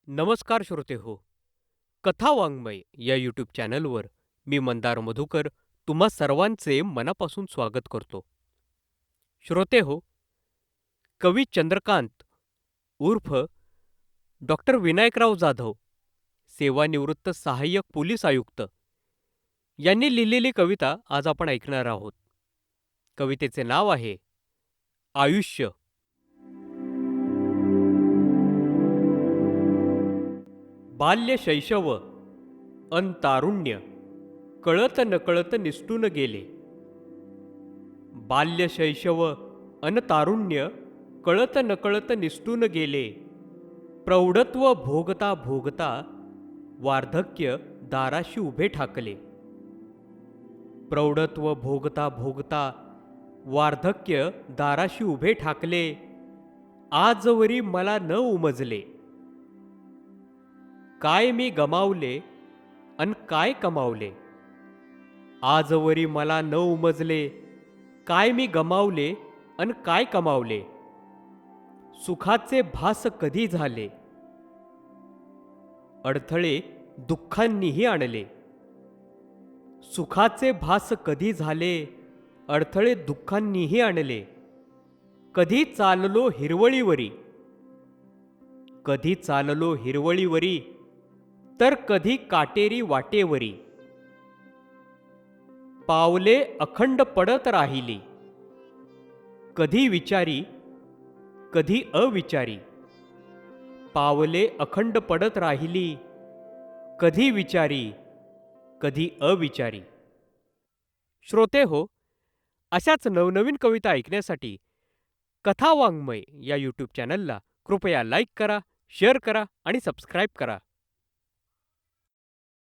नमस्कार श्रोते हो. कथा वाङ्मय या यूट्यूब चॅनलवर मी मंदार मधुकर तुम्हा सर्वांचे मनापासून स्वागत करतो. श्रोते हो, कवी चंद्रकांत उर्फ डॉक्टर विनायकराव जाधव, सेवानिवृत्त सहाय्यक पोलीस आयुक्त यांनी लिहिलेली कविता आज आपण ऐकणार आहोत. कवितेचे नाव आहे आयुष्य. बाल्य शैशव अन तारुण्य कळत नकळत निसटून गेले. बाल्य शैशव अन तारुण्य कळत नकळत निसटून गेले. प्रौढत्व भोगता भोगता वार्धक्य दाराशी उभे ठाकले. प्रौढत्व भोगता भोगता वार्धक्य दाराशी उभे ठाकले. आजवरी मला न उमजले, काय मी गमावले अन काय कमावले. आजवरी मला न उमजले, काय मी गमावले अन काय कमावले. सुखाचे भास कधी झाले, अडथळे दुःखांनीही आणले. सुखाचे भास कधी झाले, अडथळे दुःखांनीही आणले. कधी चाललो हिरवळीवरी, कधी चाललो हिरवळीवरी, तर कधी काटेरी वाटेवरी. पावले अखंड पडत राहिली, कधी विचारी कधी अविचारी. पावले अखंड पडत राहिली, कधी विचारी कधी अविचारी. श्रोते हो, अशाच नवनवीन कविता ऐकण्यासाठी कथा वाङ्मय या यूट्यूब चॅनलला कृपया लाईक करा, शेअर करा आणि सबस्क्राईब करा.